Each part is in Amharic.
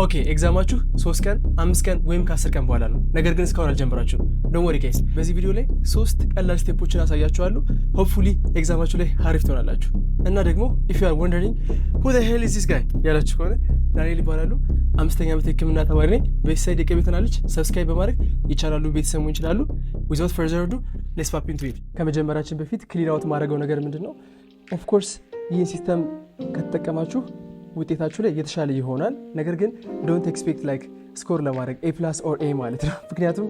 ኦኬ ኤግዛማችሁ 3 ቀን 5 ቀን ወይም ከ10 ቀን በኋላ ነው። ነገር ግን እስካሁን አልጀመራችሁ። ዶንት ወሪ ጋይስ፣ በዚህ ቪዲዮ ላይ 3 ቀላል ስቴፖችን አሳያችኋለሁ። ሆፕፉሊ ኤግዛማችሁ ላይ አሪፍ ትሆናላችሁ። እና ደግሞ if you are wondering who the hell is this guy ያላችሁ ከሆነ ዳንኤል ይባላሉ። 5ኛ ዓመት ሕክምና ተማሪ ነኝ። በሳይድ የቀቤተናለች ሰብስክራይብ በማድረግ ይቻላሉ ቤተሰቡ ይችላሉ። without further ado let's pop into it። ከመጀመራችን በፊት ክሊር አውት ማድረገው ነገር ምንድነው? ኦፍ ኮርስ ይህን ሲስተም ከተጠቀማችሁ ውጤታችሁ ላይ የተሻለ ይሆናል። ነገር ግን don't expect like ስኮር ለማድረግ A+ or A ማለት ነው። ምክንያቱም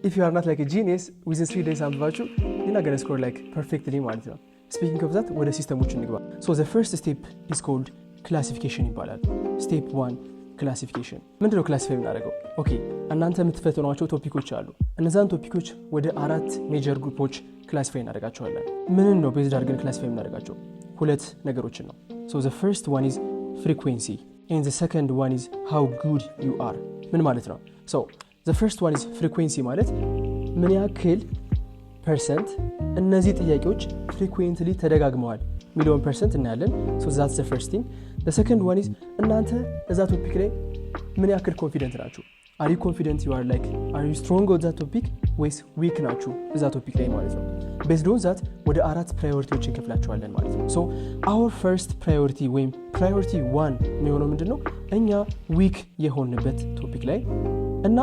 if you are not like a genius within 3 days አንብባችሁ you're not going to score like perfectly ማለት ነው። Speaking of that ወደ ሲስተሞቹ እንግባ። So the first step is called classification ይባላል። Step 1 classification። ምንድነው ክላሲፋይ የምናደርገው? ኦኬ እናንተ የምትፈተኗቸው ቶፒኮች አሉ። እነዛን ቶፒኮች ወደ 4 ሜጀር ግሩፖች ክላሲፋይ እናደርጋቸዋለን። ምንን ነው ቤዝድ አድርገን ክላሲፋይ የምናደርጋቸው? ሁለት ነገሮችን ነው። So the first one is frequency and the second one is how good you are። ምን ማለት ነው? So the first one is frequency ማለት ምን ያክል ፐርሰንት እነዚህ ጥያቄዎች frequently ተደጋግመዋል ሚሊዮን ፐርሰንት እናያለን። So that's the first thing. The second one is እናንተ እዛ ቶፒክ ላይ ምን ያክል ኮንፊደንት ናችሁ? Are you confident you are like are you strong on that topic ወይስ weak ናችሁ እዛ ቶፒክ ላይ ማለት ነው። based on that ወደ 4 ፕራዮሪቲዎችን እንከፍላቸዋለን ማለት ነው። So our first priority ወይም priority 1 የሚሆነው ምንድነው? እኛ weak የሆንበት ቶፒክ ላይ እና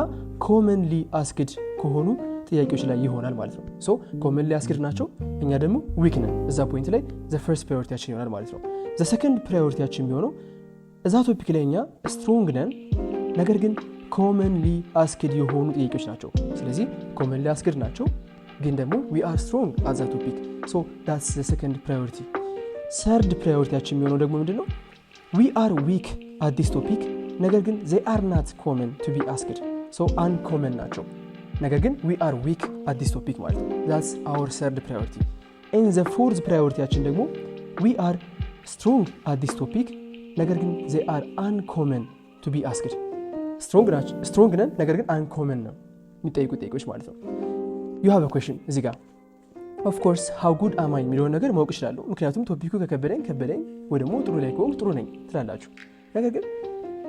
commonly asked ከሆኑ ጥያቄዎች ላይ ይሆናል ማለት ነው። So commonly asked ናቸው፣ እኛ ደግሞ weak ነን እዛ ፖይንት ላይ the first priorityያችን ይሆናል ማለት ነው። the second priorityያችን የሚሆነው እዛ ቶፒክ ላይ እኛ strong ነን ነገር ግን commonly asked የሆኑ ጥያቄዎች ናቸው። ስለዚህ commonly asked ናቸው ግን ደግሞ we are strong at that topic. So that's the second priority. third priorityያችን የሚሆነው ደግሞ ምንድነው? we are weak at this topic ነገር ግን they are not common to be asked. So uncommon ናቸው ነገር ግን we are weak at this topic ማለት ነው። that's our third priority. and the fourth priorityያችን ደግሞ we are strong at this topic ነገር ግን they are uncommon to be asked. strong ነን ነገር ግን uncommon ነው የሚጠይቁ ጥያቄዎች ማለት ነው። you have a question እዚህ ጋር of course how good am I የሚለውን ነገር ማወቅ እችላለሁ። ምክንያቱም ቶፒኩ ከከበደኝ ወይ ደግሞ ጥሩ ላይ ከሆንኩ ጥሩ ነኝ ትላላችሁ። ነገር ግን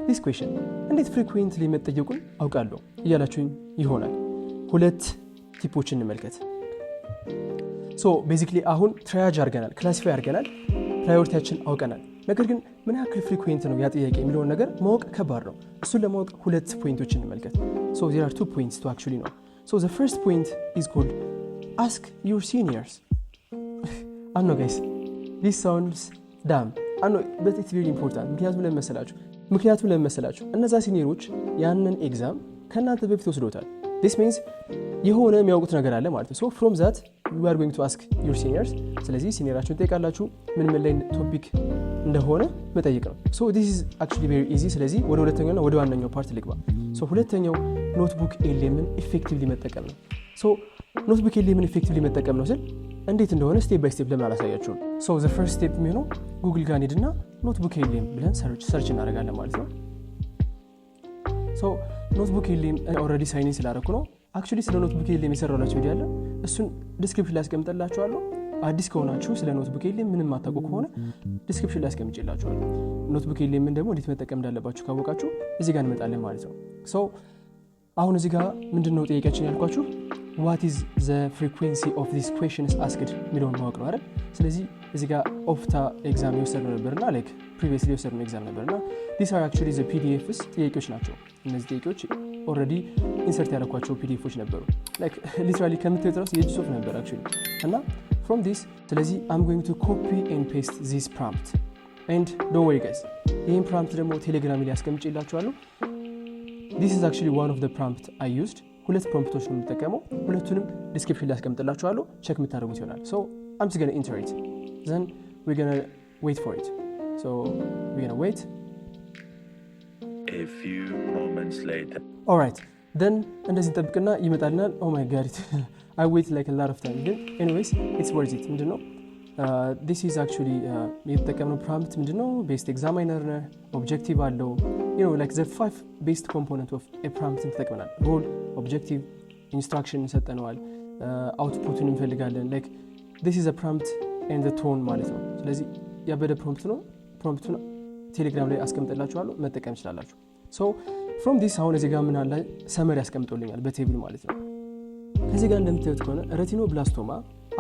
this question እንዴት frequently መጠየቁን አውቃለሁ እያላችሁኝ ይሆናል። ሁለት ቲፖችን እንመልከት። so basically አሁን ትራያጅ አድርገናል፣ ክላሲፋይ አድርገናል፣ ፕራዮሪቲያችን አውቀናል። ነገር ግን ምን ያክል ፍሪኩዌንት ነው ያ ጥያቄ የሚለውን ነገር ማወቅ ከባድ ነው። እሱን ለማወቅ ሁለት ፖይንቶችን እንመልከት። so there are 2 points to actually know. So the first point is called ask your seniors. I know guys, this sounds dumb. I know, but it's very important. ምክንያቱም ለምን መሰላችሁ? እነዛ ሲኒየሮች ያንን ኤግዛም ከእናንተ በፊት ወስዶታል። this means የሆነ የሚያውቁት ነገር አለ ማለት ነው። so from that you are going to ask your seniors. ስለዚህ ሲኒየራችሁን ጠይቃላችሁ ምን ላይ ቶፒክ እንደሆነ መጠየቅ ነው። so this is actually very easy. ስለዚህ ወደ ሁለተኛውና ወደ ዋናኛው ፓርት ልግባ። so ሁለተኛው ኖትቡክ ኤልኤምን ኢፌክቲቭሊ መጠቀም ነው። so ኖትቡክ ኤልኤምን ኢፌክቲቭሊ መጠቀም ነው ስል እንዴት እንደሆነ ስቴፕ ባይ ስቴፕ ለምን አላሳያችሁም? so the first step የሚሆነው ጉግል ጋር ሄድና ኖትቡክ ኤልኤም ብለን ሰርች እናደርጋለን ማለት ነው። so ኖትቡክ ኤልኤም ኦልሬዲ ሳይን ኢን ስላደረኩ ነው። actually ስለ ኖትቡክ ኤልኤም የሰራሁላችሁ ቪዲዮ አለ፣ እሱን ዲስክሪፕሽን ላይ አስቀምጥላችኋለሁ። አዲስ ከሆናችሁ ስለ ኖትቡክ ኤልኤም ምንም ማታውቁ ከሆነ ዲስክሪፕሽን ላይ አስቀምጬላችኋለሁ። ኖትቡክ ኤልኤምን ደግሞ እንዴት መጠቀም እንዳለባችሁ ካወቃችሁ እዚህ ጋር እንመጣለን ማለት ነው። so አሁን እዚህ ጋር ምንድነው ጥያቄያችን ያልኳችሁ? what is the frequency of these questions asked የሚለውን ማወቅ ነው አይደል? ስለዚህ እዚህ ጋር ኦፍታ ኤግዛም የወሰድነው ነበርና like previously የወሰድነው ኤግዛም ነበርና these are actually the PDFs ጥያቄዎች ናቸው። እነዚህ ጥያቄዎች ኦልሬዲ ኢንሰርት ያደረኳቸው PDFዎች ነበሩ። like literally ከምታዩት ራሱ የእጅ ጽሁፍ ነበር actually እና from this ስለዚህ I'm going to copy and paste this prompt and don't worry guys ይህን prompt ደግሞ ቴሌግራም ላይ አስቀምጬላችኋለሁ። this is actually one of the prompt I used. ሁለት ፕሮምፕቶች ነው የምጠቀመው። ሁለቱንም ዲስክሪፕሽን ላይ አስቀምጥላችኋለሁ፣ ቼክ የምታደርጉት ይሆናል። so I'm just going to enter it, then we're going to wait for it. so we're going to wait a few moments later. all right then እንደዚህ ጠብቅና ይመጣልናል። oh my god I wait like a lot of time ግን anyways it's worth it። ምንድነው this is actually የተጠቀምነው prompt ምንድነው? based examiner objective አለው you know like the 5 based component of a prompt ተጠቅመናል። role objective instruction ሰጠነዋል፣ outputን እንፈልጋለን like this is a prompt and the tone ማለት ነው። ስለዚህ ያበደ prompt ነው። promptን ቴሌግራም ላይ አስቀምጥላችኋለሁ መጠቀም ይችላልላችሁ። ሶ ፍሮም ዲስ አሁን እዚህ ጋር ምን አለ ሰመሪ ያስቀምጦልኛል በቴብል ማለት ነው። ከዚህ ጋር እንደምታዩት ከሆነ ሬቲኖብላስቶማ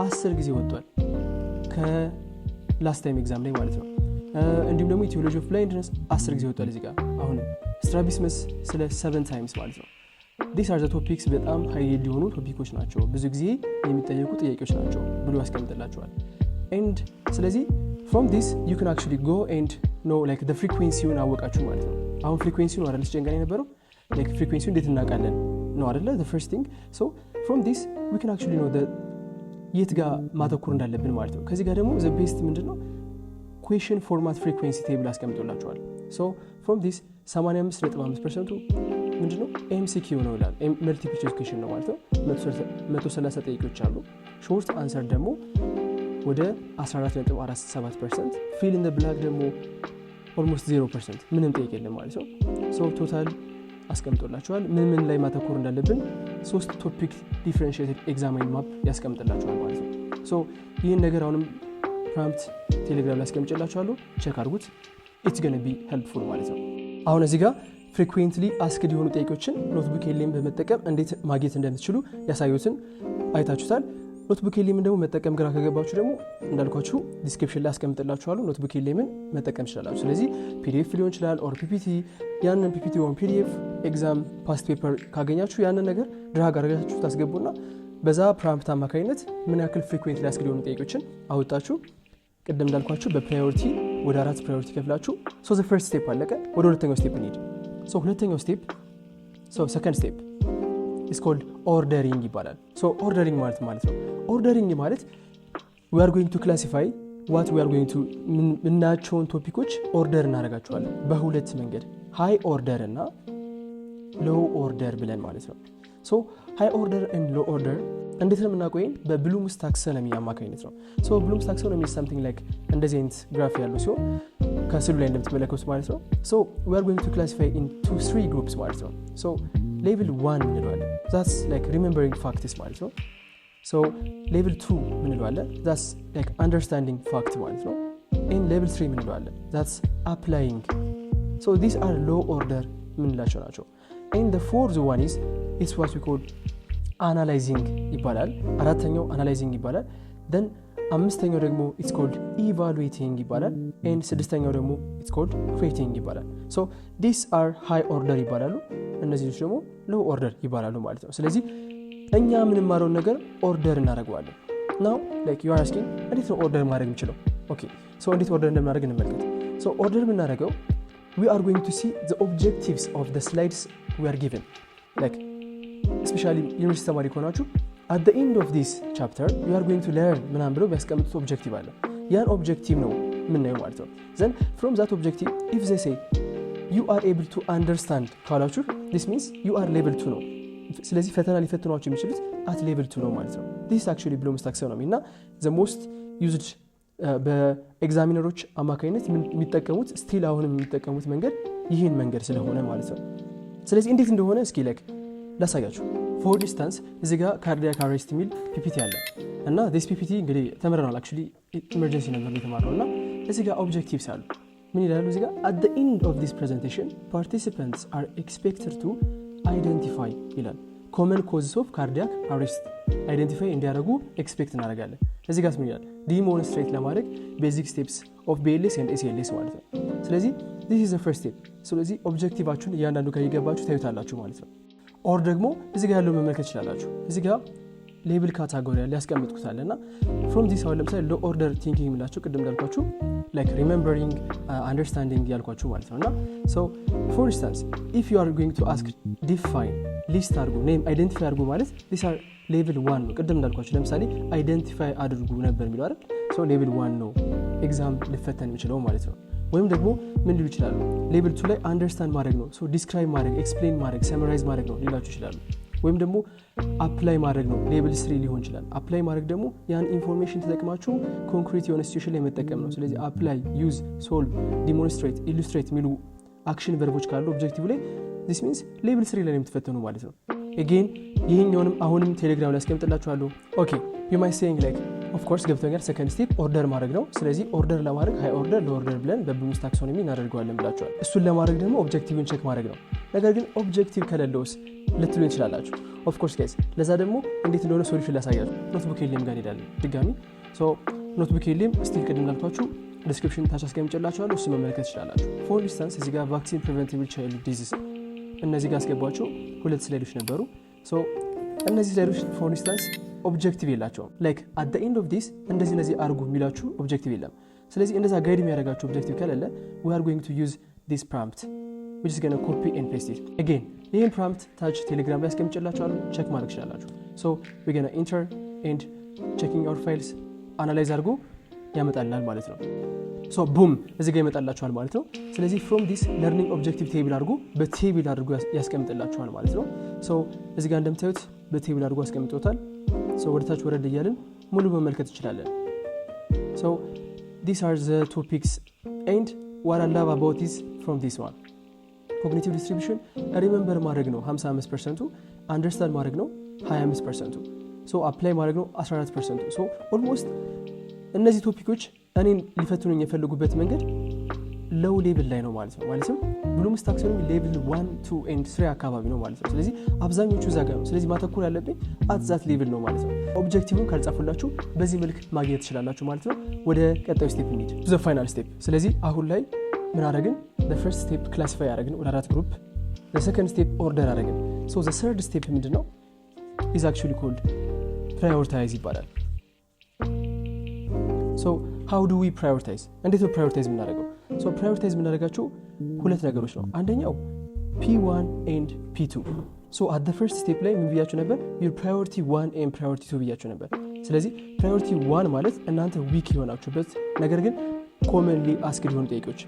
10 ጊዜ ወጥቷል ከላስት ታይም ኤግዛም ላይ ማለት ነው። እንዲሁም ደግሞ ኢቲዮሎጂ ኦፍ ብላይንድነስ 10 ጊዜ ወጥቷል እዚህ ጋር። አሁን ስትራቢስመስ ስለ 7 ታይምስ ማለት ነው። ዲስ አር ዘ ቶፒክስ በጣም ሃይ ሊሆኑ ቶፒኮች ናቸው፣ ብዙ ጊዜ የሚጠየቁ ጥያቄዎች ናቸው ብሎ ያስቀምጥላቸዋል። ኤንድ ስለዚህ from this you can actually go and know like the frequency-ውን አወቃችሁ ማለት ነው። አሁን ፍሪኩዌንሲውን አይደል ጨንቀን የነበረው like ፍሪኩዌንሲውን እንዴት እናውቃለን ነው አይደለ the first thing. so from this we can actually know the የት ጋር ማተኮር እንዳለብን ማለት ነው። ከዚህ ጋር ደግሞ the best ምንድነው question format frequency table አስቀምጦላችኋል። so from this 85.5% ምንድነው MCQ ነው ይላል፣ multiple choice question ነው ማለት ነው። 130 ጥያቄዎች አሉ። short answer ደግሞ ወደ 14.47%፣ fill in the blank ደግሞ almost 0%፣ ምንም ጥያቄ የለም ማለት ነው። so total አስቀምጦላችኋል ምን ላይ ማተኮር እንዳለብን 3 ቶፒክ ዲፈረንሺየትድ ኤግዛማይን ማፕ ያስቀምጥላችኋል ማለት ነው። so ይህን ነገር አሁንም ፕራምፕት ቴሌግራም ላይ አስቀምጬላችኋለሁ፣ ቼክ አድርጉት። it's going to be helpful ማለት ነው። አሁን እዚህ ጋር ፍሪኩዌንትሊ አስክድ የሆኑ ጥያቄዎችን ኖትቡክ ኤልኤም በመጠቀም እንዴት ማግኘት እንደምትችሉ ያሳዩትን አይታችሁታል። ኖትቡክ ኤልኤምን ደግሞ መጠቀም ግራ ከገባችሁ ደግሞ እንዳልኳችሁ ዲስክሪፕሽን ላይ አስቀምጥላችኋለሁ፣ ኖትቡክ ኤልኤምን መጠቀም ትችላላችሁ። ስለዚህ ፒዲኤፍ ሊሆን ይችላል ኦር ፒፒቲ፣ ያንን ፒፒቲ ወይም ፒዲኤፍ ኤግዛም ፓስት ፔፐር ካገኛችሁ ያንን ነገር ድራግ አድርጋችሁ ታስገቡና በዛ ፕራምፕት አማካኝነት ምን ያክል ፍሪኩዌንትሊ አስክድ የሆኑ ጥያቄዎችን አውጣችሁ ቅድም እንዳልኳችሁ በፕራዮሪቲ ወደ 4 ፕራዮሪቲ ከፍላችሁ ሶ ዘ ፈርስት ስቴፕ አለቀ። ወደ ሁለተኛው ስቴፕ እንሂድ። ሶ ሁለተኛው ስቴፕ ሰከንድ ስቴፕ is called ordering ይባላል። so ordering ማለት ነው ordering ማለት we are going to classify what we are going to ምናቸውን ቶፒኮች ኦርደር እናደርጋቸዋለን በሁለት መንገድ high order እና low order ብለን ማለት ነው። so high order and low order እንዴት ነው የምናውቀው? በብሉምስ ታክሶኖሚ አማካኝነት ነው። so ብሉምስ ታክሶኖሚ is something like እንደዚህ አይነት ግራፍ ያለው ሲሆን ከስሉ ላይ እንደምትመለከቱት ማለት ነው። so we are going to classify into 3 groups ማለት ነው። so level 1 እንለዋለን that's like remembering facts ማለት ነው። so level 2 እንለዋለን that's like understanding fact ማለት ነው። and level 3 እንለዋለን that's applying። so these are low order ምንላቸው ናቸው። and the fourth one is what we call analyzing ይባላል። አራተኛው analyzing ይባላል። then አምስተኛው ደግሞ it's called evaluating ይባላል። and ስድስተኛው ደግሞ it's called creating ይባላል። so these are high order ይባላሉ፣ እነዚህ ደግሞ low order ይባላሉ ማለት ነው። ስለዚህ እኛ የምንማረውን ነገር ኦርደር እናደርገዋለን። now like you are asking እንዴት ነው ኦርደር ማድረግ የምችለው? okay so እንዴት ኦርደር እንደምናደርግ እንመልከት። so ኦርደር የምናደርገው we are going to see the objectives of the slides we are given, like especially ዩኒቨርሲቲ ተማሪ ከሆናችሁ at the end of this chapter you are going to learn ምናምን ብለው የሚያስቀምጡት ኦብጀክቲቭ አለ። ያን ኦብጀክቲቭ ነው የምናየው ማለት ነው። then from that objective if they say you are able to understand ካላችሁ this means you are level 2 ነው። ስለዚህ ፈተና ሊፈትኗችሁ የሚችሉት at level 2 ነው ማለት ነው። this is actually ብሉምስ ታክሶኖሚ እና the most used በኤግዛሚነሮች አማካኝነት የሚጠቀሙት ስቲል አሁንም የሚጠቀሙት መንገድ ይህን መንገድ ስለሆነ ማለት ነው። ስለዚህ እንዴት እንደሆነ እስኪ ላሳያችሁ። for instance እዚህ ጋር ካርዲያክ አሬስት የሚል ፒፒቲ አለ እና this ፒፒቲ እንግዲህ ተመረናል actually ኢመርጀንሲ ነበር የተማረው እና እዚህ ጋር ኦብጀክቲቭስ አሉ። ምን ይላሉ እዚህ ጋር at the end of this presentation participants are expected to identify ይላል common causes of cardiac arrest identify እንዲያደርጉ ኤክስፔክት እናደርጋለን። እዚህ ጋር ምን ይላል ዲሞንስትሬት ለማድረግ basic steps of BLS and ACLS ማለት ነው። ስለዚህ this is the first step። ስለዚህ ኦብጀክቲቫችሁን እያንዳንዱ ጋር እየገባችሁ ታዩታላችሁ ማለት ነው። ኦር ደግሞ እዚህ ጋር ያለው መመልከት ይችላላችሁ። እዚህ ጋር ሌብል ካታጎሪ ያለ ያስቀምጥኩታልና from this አሁን ለምሳሌ low order thinking የሚላችሁ ቅድም እንዳልኳችሁ like remembering understanding ያልኳችሁ ማለት ነውና so for instance if you are going to ask define list አድርጉ name identify አድርጉ ማለት these are level 1 ነው። ቅድም እንዳልኳችሁ ለምሳሌ identify አድርጉ ነበር የሚለው አይደል? so level 1 ነው ኤግዛም ሊፈተን የሚችለው ማለት ነው። ወይም ደግሞ ምን ሊሉ ይችላሉ ሌቭል 2 ላይ አንደርስታንድ ማድረግ ነው፣ ሶ ዲስክራይብ ማድረግ ኤክስፕሌን ማድረግ ሰመራይዝ ማድረግ ነው ሊላችሁ ይችላሉ። ወይም ደግሞ አፕላይ ማድረግ ነው ሌቭል 3 ሊሆን ይችላል። አፕላይ ማድረግ ደግሞ ያን ኢንፎርሜሽን ተጠቅማችሁ ኮንክሪት የሆነ ሲቹዌሽን ላይ መጠቀም ነው። ስለዚህ አፕላይ ዩዝ ሶልቭ ዲሞንስትሬት ኢሉስትሬት የሚሉ አክሽን ቨርቦች ካሉ ኦብጀክቲቭ ላይ this means ሌቭል 3 ላይ የምትፈተኑ ማለት ነው። again ይሄኛውንም አሁንም ቴሌግራም ላይ አስቀምጥላችኋለሁ። okay you might saying like ኦፍ ኮርስ ገብቶኛል። ሰከንድ ስቴፕ ኦርደር ማድረግ ነው። ስለዚህ ኦርደር ለማድረግ ሃይ ኦርደር ሎ ኦርደር ብለን በብሉምስ ታክሶኖሚ እናደርገዋለን ብላችኋል። እሱን ለማድረግ ደግሞ ኦብጀክቲቭን ቼክ ማድረግ ነው። ነገር ግን ኦብጀክቲቭ ከሌለውስ ልትሉ እንችላላችሁ። ኦፍ ኮርስ ጋይስ ለዛ ደግሞ እንዴት እንደሆነ ሶሉሽን ላሳያችሁ። ኖትቡክ ኤልኤም ጋር እንሄዳለን ድጋሚ። ሶ ኖትቡክ ኤልኤም ስቲል ቅድም ላልኳችሁ ዲስክሪፕሽን ታች አስቀምጬላችኋለሁ፣ እሱ መመልከት ትችላላችሁ። ፎር ኢንስታንስ እዚህ ጋር ቫክሲን ፕሪቨንቲቭ ቻይልድ ዲዚዝ እነዚህ ጋር አስገባቸው 2 ስላይዶች ነበሩ። ሶ እነዚህ ስላይዶች ፎር ኢንስታንስ ኦብጀክቲቭ የላቸውም። ላይክ አት ዘ ኤንድ ኦፍ ዲስ እንደዚህ አርጉ የሚላችሁ ኦብጀክቲቭ የለም። ስለዚህ እንደዛ ጋይድ የሚያደርጋችሁ ኦብጀክቲቭ ከሌለ we are going to use this prompt which is going to copy and paste it again። ይህን prompt ታች ቴሌግራም ላይ አስቀምጬላችኋለሁ፣ ቼክ ማድረግ ትችላላችሁ። so we're going to enter and checking our files አናላይዝ አድርጎ ያመጣልናል ማለት ነው። ሶ ቡም እዚህ ጋር ይመጣላችኋል ማለት ነው። ስለዚህ from this learning objective table አድርጎ በቴብል አድርጎ ያስቀምጥላችኋል ማለት ነው። ሶ እዚህ ጋር እንደምታዩት በቴብል አድርጎ ያስቀምጦታል። ሶ ወደ ታች ወረድ እያልን ሙሉ መመልከት እንችላለን። ሶ these are the topics and what I love about this from this one cognitive distribution remember ማድረግ ነው 55%፣ understand ማድረግ ነው 25%፣ ሶ apply ማድረግ ነው 14%። ሶ ኦልሞስት እነዚህ ቶፒኮች እኔን ሊፈትኑኝ የፈለጉበት መንገድ ሎው ሌቭል ላይ ነው ማለት ነው። ማለትም ብሉምስ ታክሶኖሚ ሌቭል 1 2 and 3 አካባቢ ነው ማለት ነው። ስለዚህ አብዛኞቹ እዛ ጋር ነው። ስለዚህ ማተኮር ያለብኝ አት ዛት ሌቭል ነው ማለት ነው። ኦብጀክቲቭን ካልጻፉላችሁ በዚህ መልክ ማግኘት ትችላላችሁ ማለት ነው። ወደ ቀጣዩ ስቴፕ እንሂድ፣ ዘ ፋይናል ስቴፕ። ስለዚህ አሁን ላይ ምን አደረግን? the first step classify አደረግን ወደ 4 ግሩፕ። the second step order አደረግን። so the third step ምንድነው? is actually called prioritize ይባላል። so how do we prioritize? እንዴት ነው prioritize የምናደርገው? so prioritize የምናደርጋቸው 2 ነገሮች ነው። አንደኛው P1 and P2። so at the first step ላይ ምን ብያችሁ ነበር? your priority 1 and priority 2 ብያችሁ ነበር። ስለዚህ priority 1 ማለት እናንተ ዊክ የሆናችሁበት ነገር ግን commonly asked የሆኑ ጥያቄዎች፣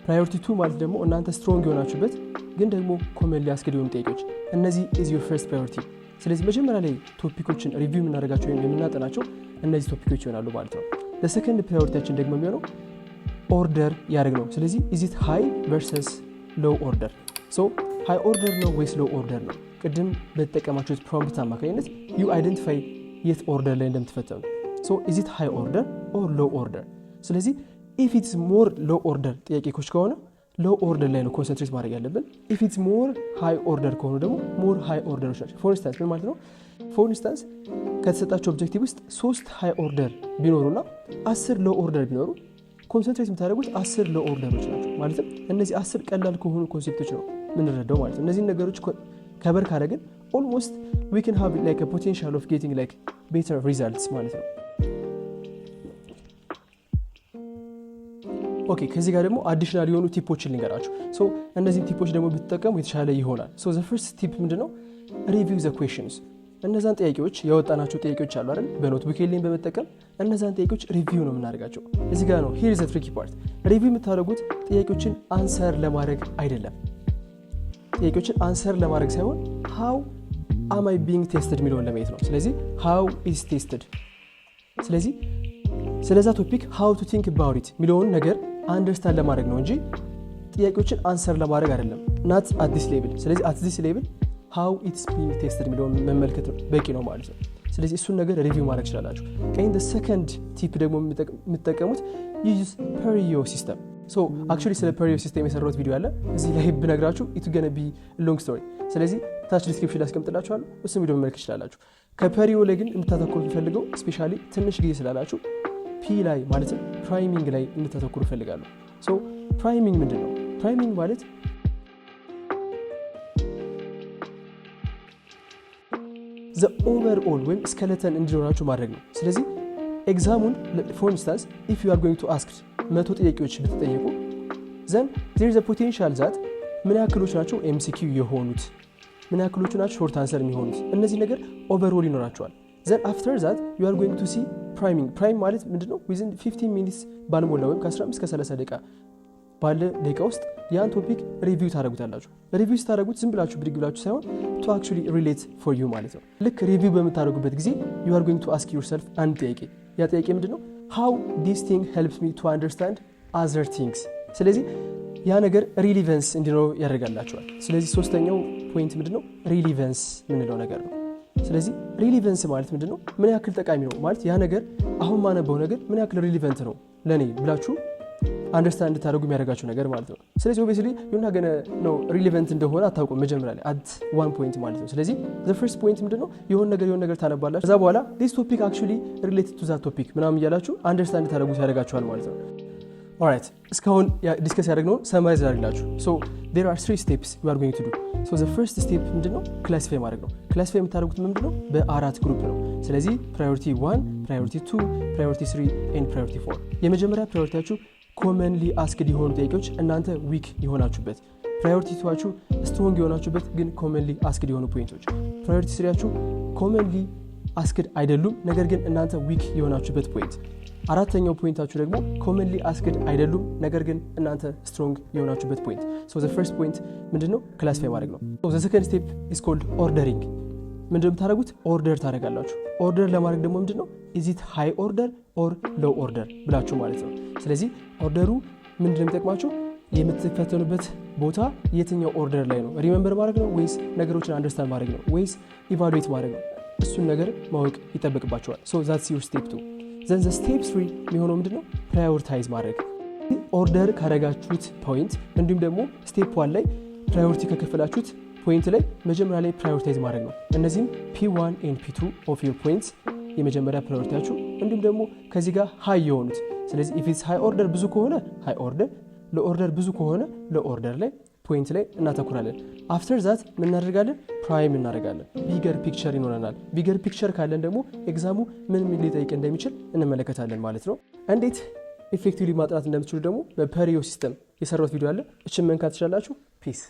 priority 2 ማለት ደግሞ እናንተ strong የሆናችሁበት ግን ደግሞ commonly asked የሆኑ ጥያቄዎች። እነዚህ is your first priority። ስለዚህ መጀመሪያ ላይ ቶፒኮችን ሪቪው የምናደርጋቸው ወይም የምናጠናቸው እነዚህ ቶፒኮች ይሆናሉ ማለት ነው። ለሰከንድ ፕራዮሪቲያችን ደግሞ የሚሆነው ኦርደር ያደርግ ነው። ስለዚህ is it high versus low order? so high order ነው ወይስ low order ነው? ቅድም በተጠቀማችሁት ፕሮምፕት አማካኝነት you identify የት ኦርደር ላይ እንደምትፈተኑ። so is it high order or low order? ስለዚህ if it's more low order ጥያቄዎች ከሆነ low order ላይ ነው ኮንሰንትሬት ማድረግ ያለብን። if it's more high order ከሆኑ ደግሞ more high orderዎች ናቸው። for instance ምን ማለት ነው? for instance ከተሰጣቸው ኦብጀክቲቭ ውስጥ 3 ሃይ ኦርደር ቢኖሩና 10 ሎ ኦርደር ቢኖሩ ኮንሰንትሬት የምታደርጉት 10 ሎ ኦርደሮች ናቸው። ማለትም እነዚህ 10 ቀላል ከሆኑ ኮንሴፕቶች ነው የምንረዳው ማለት ነው። እነዚህን ነገሮች ከበር ካደረግን ኦልሞስት we can have like a potential of getting like better results ማለት ነው። ኦኬ ከዚህ ጋር ደግሞ አዲሽናል የሆኑ ቲፖችን ልንገራችሁ። ሶ እነዚህን ቲፖች ደግሞ ብትጠቀሙ የተሻለ ይሆናል። ሶ the first tip ምንድነው? review the questions። እነዛን ጥያቄዎች ያወጣናቸው ጥያቄዎች አሉ አይደል? በኖትቡክ ኤልኤም በመጠቀም እነዛን ጥያቄዎች ሪቪው ነው የምናደርጋቸው። እዚህ ጋር ነው here is the tricky part። ሪቪው የምታደርጉት ጥያቄዎችን አንሰር ለማድረግ አይደለም። ጥያቄዎችን አንሰር ለማድረግ ሳይሆን how am I being tested የሚለውን ለማየት ነው። ስለዚህ how is tested። ስለዚህ ስለዛ ቶፒክ how to think about it የሚለውን ነገር አንደርስታንድ ለማድረግ ነው እንጂ ጥያቄዎችን አንሰር ለማድረግ አይደለም። not at this level። ስለዚህ at this level how it's being tested የሚለውን መመልከት በቂ ነው ማለት ነው። ስለዚህ እሱን ነገር ሪቪው ማድረግ ይችላላችሁ። ቀኝ the second tip ደግሞ የምትጠቀሙት use Perio system። so actually ስለ Perio system የሰራሁት ቪዲዮ አለ እዚህ ላይ ብነግራችሁ it's going to be a long story። ስለዚህ ታች ዲስክሪፕሽን ላይ አስቀምጥላችኋለሁ፣ እሱን ቪዲዮ መመልከት ይችላላችሁ። ከፔሪዮ ላይ ግን እንድታተኩሩ ፈልገው ስፔሻሊ ትንሽ ጊዜ ስላላችሁ ፒ ላይ ማለትም ፕራይሚንግ ላይ እንድታተኩሩ ፈልጋለሁ። so ፕራይሚንግ ምንድነው? ፕራይሚንግ ማለት the overall ወይም skeleton እንዲኖራችሁ ማድረግ ነው። ስለዚህ ኤግዛሙን for instance if you are going to ask 100 ጥያቄዎች ብትጠየቁ then there is a potential that ምን ያክሎች ናቸው MCQ የሆኑት፣ ምን ያክሎቹ ናቸው ሾርት አንሰር የሚሆኑት፣ እነዚህ ነገር ኦቨርኦል ይኖራቸዋል። then after that you are going to see priming። prime ማለት ምንድነው? within 15 minutes ባልሞላ ወይም ከ15 እስከ 30 ደቂቃ ባለ ደቂቃ ውስጥ ያን ቶፒክ ሪቪው ታደርጉታላችሁ። ሪቪው ስታደርጉት ዝም ብላችሁ ብድግ ብላችሁ ሳይሆን to actually relate for you ማለት ነው። ልክ ሪቪው በምታደርጉበት ጊዜ you are going to ask yourself አንድ ጥያቄ። ያ ጥያቄ ምንድነው? how this thing helps me to understand other things። ስለዚህ ያ ነገር ሪሊቨንስ እንዲኖረው ያደርጋላችኋል። ስለዚህ ሶስተኛው ፖይንት ምንድነው? ሪሊቨንስ የምንለው ነገር ነው። ስለዚህ ሪሊቨንስ ማለት ምንድነው? ምን ያክል ጠቃሚ ነው ማለት ያ ነገር አሁን ማነበው ነገር ምን ያክል ሪሊቨንት ነው ለኔ ብላችሁ አንደርስታንድ እንድታደርጉ የሚያደርጋችሁ ነገር ማለት ነው። ስለዚህ ኦብቪየስሊ you're not gonna know ሪሊቨንት እንደሆነ አታውቁም መጀመሪያ ላይ at one point ማለት ነው። ስለዚህ the first point ምንድነው? የሆነ ነገር ታነባላችሁ። ከዛ በኋላ this topic actually related to that topic ምናምን እያላችሁ አንደርስታንድ እንድታደርጉት ያደርጋችኋል ማለት ነው። alright እስካሁን ዲስከስ ያደረግነው ሰማራይዝ አድርግላችሁ። so there are 3 steps we are going to do. so the first step ምንድነው? ክላሲፋይ ማድረግ ነው። ክላሲፋይ የምታደርጉት ምንድነው? በአራት ግሩፕ ነው። ስለዚህ priority 1 priority 2 priority 3 and priority 4 የመጀመሪያ ፕራዮሪቲያችሁ commonly asked የሆኑ ጥያቄዎች እናንተ ዊክ የሆናችሁበት፣ ፕራዮሪቲ 2 ስትሮንግ የሆናችሁበት ግን commonly asked የሆኑ ፖይንቶች፣ ፕራዮሪቲ 3 commonly asked አይደሉም ነገር ግን እናንተ ዊክ የሆናችሁበት ፖይንት፣ አራተኛው ፖይንታችሁ ደግሞ commonly asked አይደሉም ነገር ግን እናንተ ስትሮንግ የሆናችሁበት ፖይንት። so the first point ምንድነው? ክላሲፋይ ማድረግ ነው። so the second step is called ordering። ምንድነው የምታደርጉት? ኦርደር ታደርጋላችሁ። ኦርደር ለማድረግ ደግሞ ምንድነው? is it high order or low order ብላችሁ ማለት ነው። ስለዚህ ኦርደሩ ምንድነው የሚጠቅማችሁ? የምትፈተኑበት ቦታ የትኛው ኦርደር ላይ ነው? ሪሜምበር ማድረግ ነው ወይስ ነገሮችን አንደርስታንድ ማድረግ ነው ወይስ ኢቫሉዌት ማድረግ ነው? እሱን ነገር ማወቅ ይጠበቅባችኋል። so that's your step 2 then the step 3 የሚሆነው ምንድነው? ፕራዮሪታይዝ ማድረግ። ኦርደር ካደረጋችሁት ፖይንት እንዲሁም ደግሞ ስቴፕ 1 ላይ ፕራዮሪቲ ከከፈላችሁት ፖይንት ላይ መጀመሪያ ላይ ፕራዮሪታይዝ ማድረግ ነው። እነዚህም P1 and P2 of your points የመጀመሪያ ፕራዮሪቲያችሁ እንዲሁም ደግሞ ከዚህ ጋር ሃይ የሆኑት። ስለዚህ if it's high order ብዙ ከሆነ high order፣ low order ብዙ ከሆነ low order ላይ ፖይንት ላይ እናተኩራለን። after that ምን እናደርጋለን? ፕራይም እናደርጋለን። ቢገር ፒክቸር ይኖረናል። ቢገር ፒክቸር ካለን ደግሞ ኤግዛሙ ምን ሊጠይቅ እንደሚችል እንመለከታለን ማለት ነው። እንዴት ኢፌክቲቭሊ ማጥናት እንደምትችሉ ደግሞ በፐሪዮ ሲስተም የሰራሁት ቪዲዮ አለ። እችን መንካት ትችላላችሁ። ፒስ